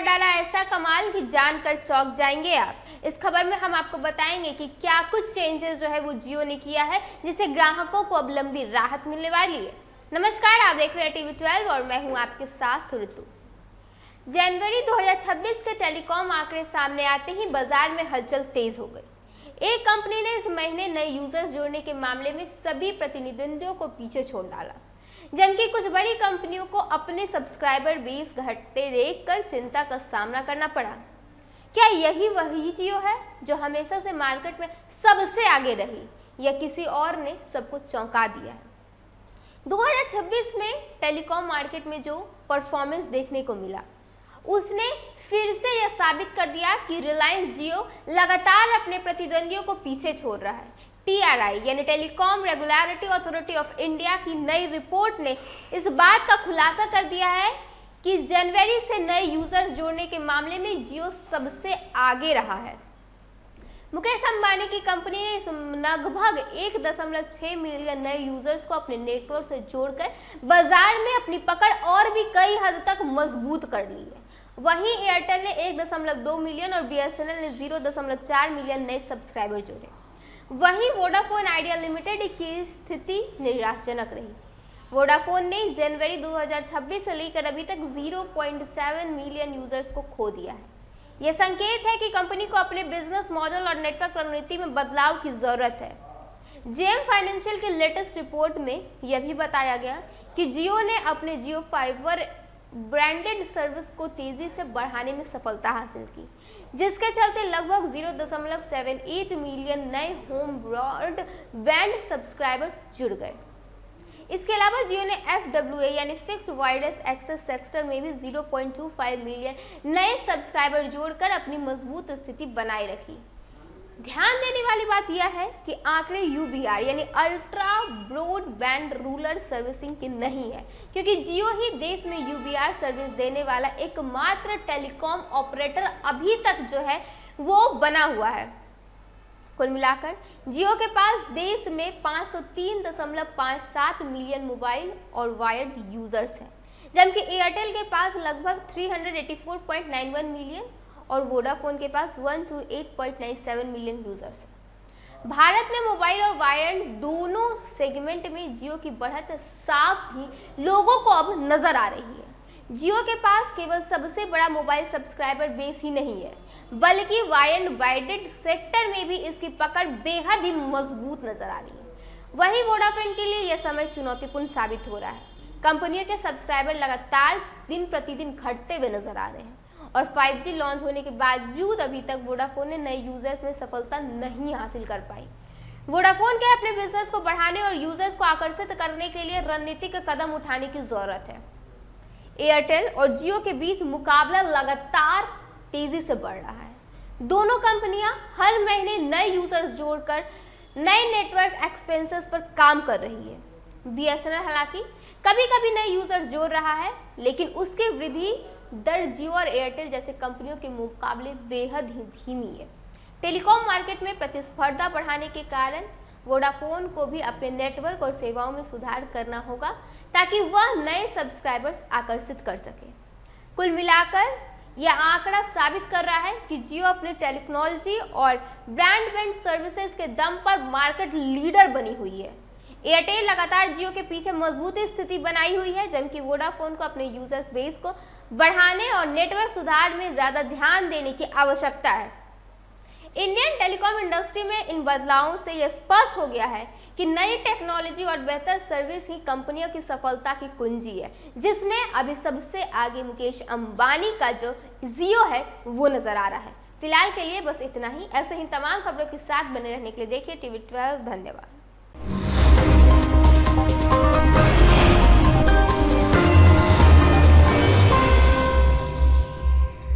डाला ऐसा कमाल कि जानकर चौंक जाएंगे आप। इस खबर में हम आपको बताएंगे कि क्या कुछ चेंजेस जो है वो जियो ने किया है जिससे ग्राहकों को अब लंबी राहत मिलने वाली है। नमस्कार, आप देख रहे हैं टीवी 12 और मैं हूं आपके साथ ऋतु। जनवरी 2026 के टेलीकॉम आंकड़े सामने आते ही बाजार में हलचल तेज हो गई। एक कंपनी ने इस महीने नए यूजर्स जोड़ने के मामले में सभी प्रतिनिधियों को पीछे छोड़ डाला, जबकि कुछ बड़ी कंपनियों को अपने सब्सक्राइबर बेस घटते देखकर चिंता का सामना करना पड़ा। क्या यही वही जियो है जो हमेशा से मार्केट में सबसे आगे रही, या किसी और ने सबको चौंका दिया है? 2026 में टेलीकॉम मार्केट में जो परफॉर्मेंस देखने को मिला उसने फिर से यह साबित कर दिया कि रिलायंस जियो लगातार अपने प्रतिद्वंदियों को पीछे छोड़ रहा है। TRI यानी telecom regulatory authority of India की नई रिपोर्ट ने इस बात का खुलासा कर दिया है कि जनवरी से नए यूजर्स जोड़ने के मामले में जियो सबसे आगे रहा है। मुकेश अंबानी की कंपनी ने लगभग 1.6 मिलियन नए यूजर्स को अपने नेटवर्क से जोड़कर बाजार में अपनी पकड़ और भी कई हद तक मजबूत कर ली है। वहीं एयरटेल ने 1.2 मिलियन और BSNL ने 0.4 मिलियन नए सब्सक्राइबर जोड़े। वहीं वोडाफोन आइडिया लिमिटेड की स्थिति निराशाजनक रही। वोडाफोन ने जनवरी 2026 से लेकर अभी तक 0.7 मिलियन यूजर्स को खो दिया है। यह संकेत है कि कंपनी को अपने बिजनेस मॉडल और नेटवर्क रणनीति में बदलाव की जरूरत है। जेम फाइनेंशियल की लेटेस्ट रिपोर्ट में यह भी बताया गया कि जियो ने अपने जियो फाइबर ब्रांडेड सर्विस को तेजी से बढ़ाने में सफलता हासिल की, जिसके चलते लगभग 0.78 मिलियन नए होम ब्रॉडबैंड सब्सक्राइबर जुड़ गए। इसके अलावा जियो ने FWA यानी फिक्स्ड वायरलेस एक्सेस सेक्टर में भी 0.25 मिलियन नए सब्सक्राइबर जोड़कर अपनी मजबूत स्थिति बनाए रखी। ध्यान देने वाली बात यह है कि आंकड़े UBR यानी अल्ट्रा ब्रॉडबैंड रूरल सर्विसिंग के नहीं है, क्योंकि जियो ही देश में UBR सर्विस देने वाला एकमात्र टेलीकॉम ऑपरेटर अभी तक जो है वो बना हुआ है। कुल मिलाकर जियो के पास देश में 503.57 मिलियन मोबाइल और वायर्ड यूजर्स हैं, जबकि एयरटेल के पास लगभग 384.91 मिलियन और वोडाफोन के पास 128.97 मिलियन यूजर्स हैं। भारत में मोबाइल और वायर्ड दोनों सेगमेंट में जियो की बढ़त साफ ही लोगों को अब नजर आ रही है। जियो के पास केवल सबसे बड़ा मोबाइल सब्सक्राइबर बेस ही नहीं है, बल्कि वायर्ड ब्रांडेड सेक्टर में भी इसकी पकड़ बेहद ही मजबूत नजर आ रही है। वहीं वोडाफोन के लिए यह समय चुनौतीपूर्ण साबित हो रहा है। कंपनियों के सब्सक्राइबर लगातार दिन प्रतिदिन घटते हुए नजर आ रहे हैं और 5G लॉन्च होने के बावजूद अभी तक वोडाफोन ने नए यूजर्स में सफलता नहीं हासिल कर पाई। वोडाफोन के अपने बिजनेस को बढ़ाने और यूजर्स को आकर्षित करने के लिए रणनीतिक कदम उठाने की जरूरत है। एयरटेल और जियो के बीच मुकाबला लगातार तेजी से बढ़ रहा है। दोनों कंपनियां हर महीने नए यूजर्स जोड़कर नए नेटवर्क एक्सपेंसेस पर काम कर रही है। BSNL हालांकि कभी कभी नए यूजर्स जोड़ रहा है, लेकिन उसकी वृद्धि दर जियो और एयरटेल जैसे कंपनियों के मुकाबले बेहद ही धीमी है। टेलीकॉम मार्केट में प्रतिस्पर्धा बढ़ाने के कारण वोडाफोन को भी अपने नेटवर्क और सेवाओं में सुधार करना होगा ताकि वह नए सब्सक्राइबर्स आकर्षित कर सके। कुल मिलाकर यह आंकड़ा साबित कर रहा है कि जियो अपने टेक्नोलॉजी और ब्रॉडबैंड सर्विसेज के दम पर मार्केट लीडर बनी हुई है। एयरटेल लगातार जियो के पीछे मजबूत स्थिति बनाई हुई है, जबकि वोडाफोन को अपने यूजर्स बेस को बढ़ाने और नेटवर्क सुधार में ज्यादा ध्यान देने की आवश्यकता है। इंडियन टेलीकॉम इंडस्ट्री में इन बदलावों से यह स्पष्ट हो गया है कि नई टेक्नोलॉजी और बेहतर सर्विस ही कंपनियों की सफलता की कुंजी है, जिसमें अभी सबसे आगे मुकेश अंबानी का जो जियो है वो नजर आ रहा है। फिलहाल के लिए बस इतना ही। ऐसे ही तमाम खबरों के साथ बने रहने के लिए देखिए टीवी 12। धन्यवाद।